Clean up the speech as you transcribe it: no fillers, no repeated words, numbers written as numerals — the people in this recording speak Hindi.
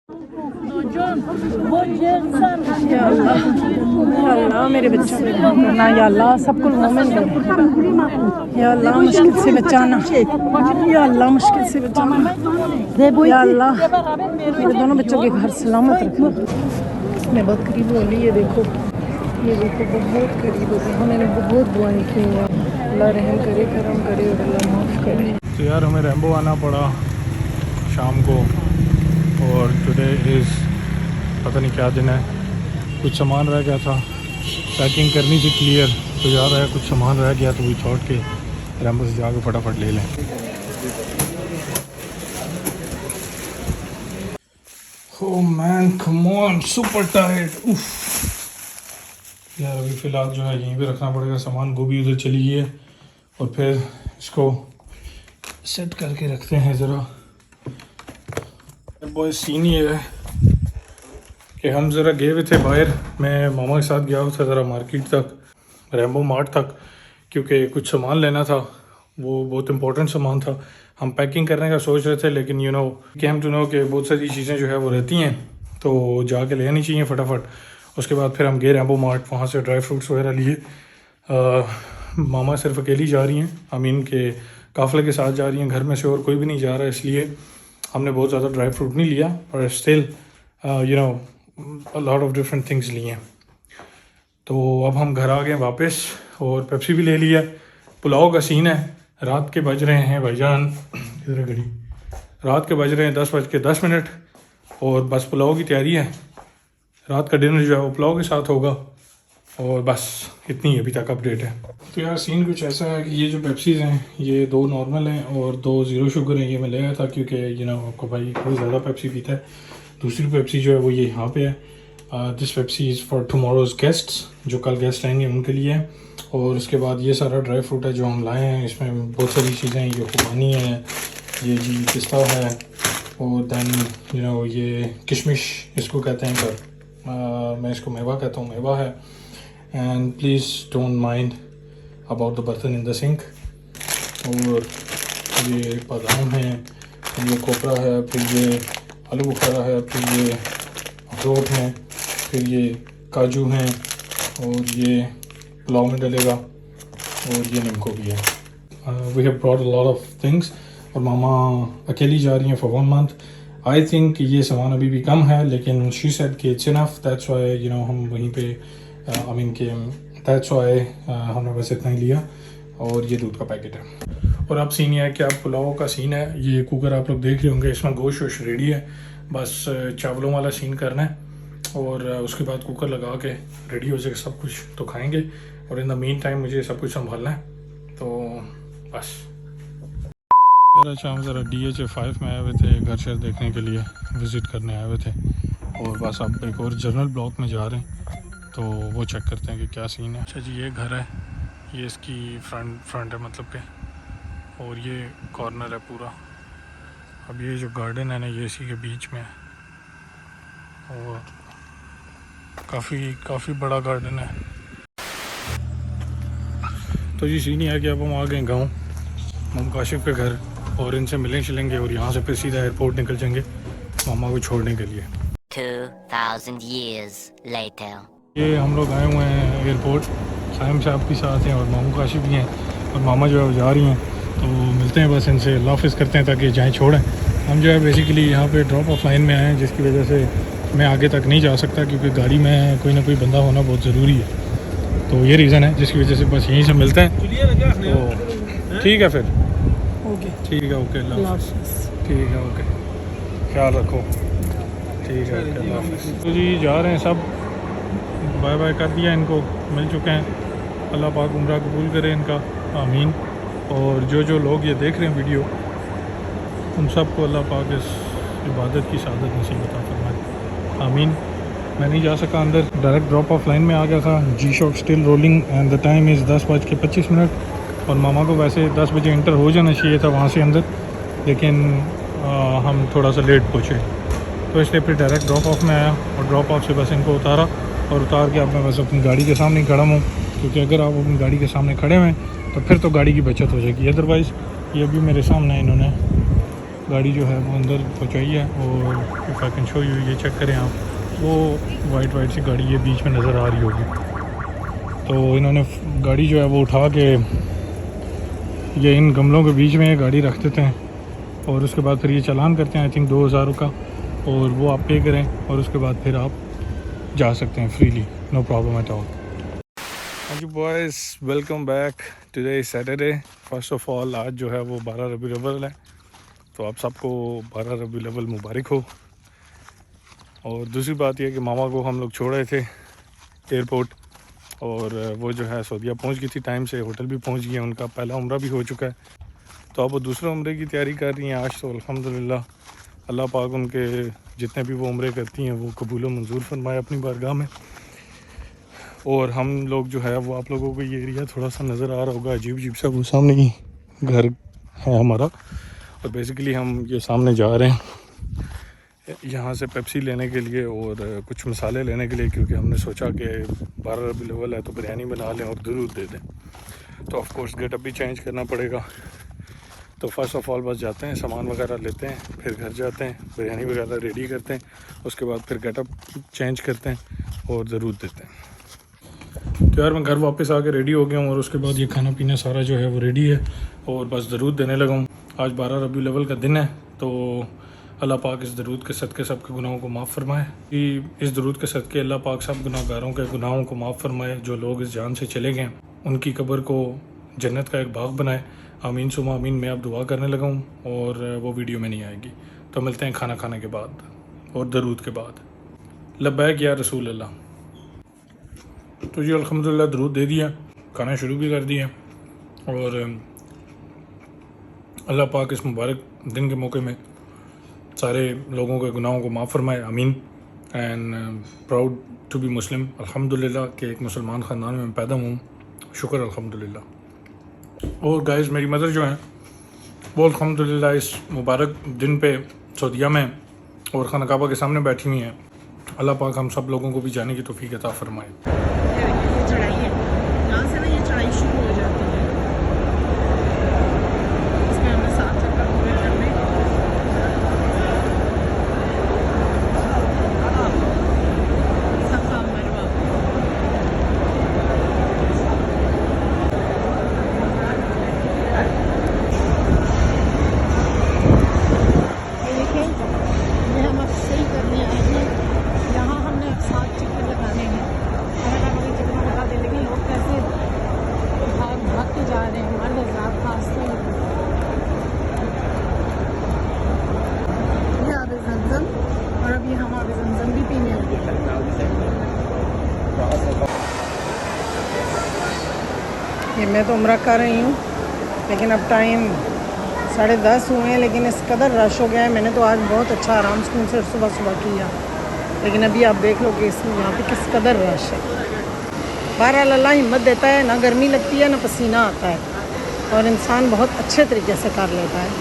या अल्लाह मेरे बच्चों को करना, या अल्लाह सबको मोमिन कर, या अल्लाह मुश्किल से बचाना, या अल्लाह मुश्किल से बचाना, या अल्लाह मेरे दोनों बच्चों के घर सलामत रखना। मैं बहुत करीब हो रही है, देखो ये देखो बहुत करीब हो गई। मैंने बहुत दुआएं की हैं, अल्लाह रहम करे, करम करे और अल्लाह माफ़ करे। तो यार हमें रैम्बो आना पड़ा शाम को, और टुडे इज़ पता नहीं क्या दिन है। कुछ सामान रह गया था, पैकिंग करनी थी क्लियर, तो याद आया कुछ सामान रह गया, तो वही छोड़ के रैम्बो से जाकर फटाफट ले लें। Oh man come on, super tired. उफ यार अभी फ़िलहाल जो है यहीं पे रखना पड़ेगा सामान। गोभी उधर चली गई है, और फिर इसको सेट करके रखते हैं ज़रा। बॉय सीन ये है कि हम ज़रा गए हुए थे बाहर, मैं मामा के साथ गया हुआ था ज़रा मार्केट तक, रैम्बो मार्ट तक, क्योंकि कुछ सामान लेना था, वो बहुत इंपॉर्टेंट सामान था। हम पैकिंग करने का सोच रहे थे, लेकिन you know came to know कि बहुत सारी चीज़ें जो है वो रहती हैं, तो जाके लेनी चाहिए फटाफट। उसके बाद फिर हम गए रैम्बो मार्ट, वहाँ से ड्राई फ्रूट्स वगैरह लिए। मामा सिर्फ अकेली जा रही हैं, अमीन के काफ़िले के साथ जा रही हैं, घर में से और कोई भी नहीं जा रहा, इसलिए हमने बहुत ज़्यादा ड्राई फ्रूट नहीं लिया, पर still you know a lot of different things लिए हैं। तो अब हम घर आ गए वापस, और पेप्सी भी ले लिया। पुलाव का सीन है, रात के बज रहे हैं भाईजान, इधर घड़ी, रात के बज रहे हैं 10:10, और बस पुलाव की तैयारी है। रात का डिनर जो है वो पुलाव के साथ होगा, और बस इतनी अभी तक अपडेट है। तो यार सीन कुछ ऐसा है कि ये जो पेप्सीज़ हैं, ये 2 नॉर्मल हैं और 2 ज़ीरो शुगर हैं। ये मैं ले आया था क्योंकि यू नो आपको भाई कोई ज़्यादा पेप्सी पीता है। दूसरी पेप्सी जो है वो ये यहाँ पे है। This Pepsi is for tomorrow's guests, जो कल गेस्ट आएंगे उनके लिए है। और उसके बाद ये सारा ड्राई फ्रूट है जो हम लाए हैं, इसमें बहुत सारी चीज़ें हैं। ये खुबानी है, ये जी पिस्ता है, और दैन यू नो ये किशमिश इसको कहते हैं, पर मैं इसको मेवा कहता हूँ, मेवा है। And please don't mind about the बर्तन इन द सिंक। और ये बादाम है, फिर ये कोपरा है, फिर ये आलू बुखारा है, फिर ये अखरोट हैं, फिर ये काजू हैं, और ये पुलाव में डलेगा, और ये नीमको भी है। We have brought a lot of things. और मामा अकेली जा रही हैं फॉर 1 मंथ। आई थिंक ये सामान अभी भी कम है, लेकिन शी सेड कि it's enough, that's why you know हम वहीं पे आई मीन के दैट्स व्हाई हमने बस इतना ही लिया। और ये दूध का पैकेट है। और अब सीन ये है कि अब पुलाव का सीन है। ये कुकर आप लोग देख रहे होंगे, इसमें गोश्त वोश रेडी है, बस चावलों वाला सीन करना है, और उसके बाद कुकर लगा के रेडी हो जाएगा सब कुछ, तो खाएंगे। और इन द मीन टाइम मुझे सब कुछ संभालना है, तो बस। अच्छा हम ज़रा DHA5 में आए हुए थे, घर शहर देखने के लिए विज़िट करने आए हुए थे, और बस अब एक और जनरल ब्लॉक में जा रहे हैं, तो वो चेक करते हैं कि क्या सीन है। अच्छा जी, ये घर है, ये इसकी फ्रंट है मतलब के, और ये कॉर्नर है पूरा। अब ये जो गार्डन है ना, ये इसी के बीच में है, और काफ़ी बड़ा गार्डन है। तो जी सीन ही है कि अब हम आ गए गाँव, मम काशिफ के घर, और इनसे मिलेंगे, और यहाँ से फिर सीधा एयरपोर्ट निकल जाएंगे मामा को छोड़ने के लिए। 2000 years later. ये हम लोग आए हुए हैं एयरपोर्ट, साइम साहब के साथ हैं, और मामू काशिफ भी हैं, और मामा जो है वो जा रही हैं, तो मिलते हैं बस इनसे, अल्लाह हाफ़िज़ करते हैं ताकि जाएँ छोड़ें। हम जो है बेसिकली यहाँ पे ड्रॉप ऑफ लाइन में आए हैं, जिसकी वजह से मैं आगे तक नहीं जा सकता, क्योंकि गाड़ी में कोई ना कोई बंदा होना बहुत ज़रूरी है। तो ये रीज़न है जिसकी वजह से बस यहीं से मिलते हैं। तो ठीक है फिर, ओके ठीक है, ओके, अल्लाह हाफ़िज़। ठीक है, ओके, ख्याल रखो, ठीक है, ओके, अल्लाह हाफ़िज़। तो जी जा रहे हैं सब, बाय बाय कर दिया इनको, मिल चुके हैं। अल्लाह पाक उम्रा कबूल करे इनका, आमीन। और जो लोग ये देख रहे हैं वीडियो, उन सबको अल्लाह पाक इस इबादत की सादत नसीब अता फरमाए, आमीन। मैं नहीं जा सका अंदर, डायरेक्ट ड्रॉप ऑफ लाइन में आ गया था। G-Shock still rolling and the time is 10:25, और मामा को वैसे 10 बजे इंटर हो जाना चाहिए था वहाँ से अंदर, लेकिन हम थोड़ा सा लेट पहुँचे, तो इसलिए फिर डायरेक्ट ड्रॉप ऑफ में आया, और ड्रॉप ऑफ से बस इनको उतारा, और उतार के अब मैं बस अपनी गाड़ी के सामने खड़ा हूँ, क्योंकि अगर आप अपनी गाड़ी के सामने खड़े हुए तो फिर तो गाड़ी की बचत हो जाएगी। अदरवाइज़ ये अभी मेरे सामने इन्होंने गाड़ी जो है वो अंदर पहुँचाई है। और if I can show you, ये चेक करें आप, वो वाइट सी गाड़ी ये बीच में नज़र आ रही होगी। तो इन्होंने गाड़ी जो है वो उठा के ये इन गमलों के बीच में गाड़ी रख देते हैं और उसके बाद फिर ये चालान करते हैं आई थिंक 2000 का, और वो आप पे करें और उसके बाद फिर आप जा सकते हैं freely, no problem at all. हाँ जी boys, welcome back. Today Saturday. First of all आज जो है वो 12 रबीउल अव्वल है, तो आप सबको 12 रबीउल अव्वल मुबारक हो। और दूसरी बात यह कि मामा को हम लोग छोड़ रहे थे एयरपोर्ट, और वो जो है सऊदीया पहुंच गई थी टाइम से, होटल भी पहुंच गया, उनका पहला उम्रा भी हो चुका है। तो अब वो दूसरे उम्रे की तैयारी कर रही हैं आज। तो अल्हम्दुलिल्लाह अल्लाह पाक उनके जितने भी वो उम्रे करती हैं वो कबूल व मंजूर फरमाए अपनी बारगाह में। और हम लोग जो है वो, आप लोगों को ये एरिया थोड़ा सा नज़र आ रहा होगा अजीब सा, वो सामने ही घर है हमारा। और बेसिकली हम ये सामने जा रहे हैं यहाँ से पेप्सी लेने के लिए और कुछ मसाले लेने के लिए, क्योंकि हमने सोचा कि 12 रबीउल अव्वल है तो बिरयानी बना लें और दुरूद दे दें। तो ऑफ कोर्स गेटअप भी चेंज करना पड़ेगा। तो फर्स्ट ऑफ ऑल बस जाते हैं, सामान वगैरह लेते हैं, फिर घर जाते हैं, बिरयानी वगैरह रेडी करते हैं, उसके बाद फिर गेटअप चेंज करते हैं और दुरूद देते हैं। तो यार मैं घर वापस आके रेडी हो गया हूँ और उसके बाद ये खाना पीना सारा जो है वो रेडी है और बस दुरूद देने लगा हूँ। आज 12 रबीउल अव्वल का दिन है, तो अल्लाह पाक इस दरूद के सदक़े सब के गुनाहों को माफ़ फरमाए। कि इस दरूद के सदक़े अल्लाह पाक सब गुनाहगारों के गुनाहों को माफ़ फरमाए। जो लोग इस जान से चले गए उनकी कब्र को जन्नत का एक बाग बनाए। आमीन सुमा आमीन। मैं अब दुआ करने लगा हूँ और वो वीडियो में नहीं आएगी। तो मिलते हैं खाना खाने के बाद और दरूद के बाद। लब्बैक या रसूल अल्लाह। तो जी अल्हम्दुलिल्लाह दरूद दे दिया, खाना शुरू भी कर दिया, और अल्लाह पाक इस मुबारक दिन के मौके में सारे लोगों के गुनाहों को माफ़ फरमाए। आमीन। एंड प्राउड टू बी मुस्लिम, अल्हम्दुलिल्लाह कि एक मुसलमान ख़ानदान में पैदा हूँ, शुक्र अल्हम्दुलिल्लाह। और गाइस मेरी मदर जो हैं वो अल्हम्दुलिल्लाह इस मुबारक दिन पे सऊदीया में और खाना काबा के सामने बैठी हुई हैं। अल्लाह पाक हम सब लोगों को भी जाने की तौफीक अता फरमाए। चढ़ाई है, यहाँ से ना ये चढ़ाई शुरू हो जाती है। इसमें हमें 7 चक्कर पूरे करने। सफा मरवा ये देखें, ये हम अब सही करने आए हैं। यहाँ हमने अब 7 चक्कर लगाने हैं। लेकिन लोग कैसे भाग के जा रहे हैं, मर्द हज़रात खास तौर पर। ये आब ज़मज़म, और अभी हम आब ज़मज़म भी पीने लगे। ये मैं तो उम्रा कर रही हूँ, लेकिन अब टाइम 10:30 हुए हैं, लेकिन इस कदर रश हो गया है। मैंने तो आज बहुत अच्छा आराम सुकून से सुबह किया, लेकिन अभी आप देख लो कि इसमें यहाँ पे किस कदर रश है। बहरहाल अल्लाह हिम्मत देता है, ना गर्मी लगती है ना पसीना आता है, और इंसान बहुत अच्छे तरीके से कर लेता है।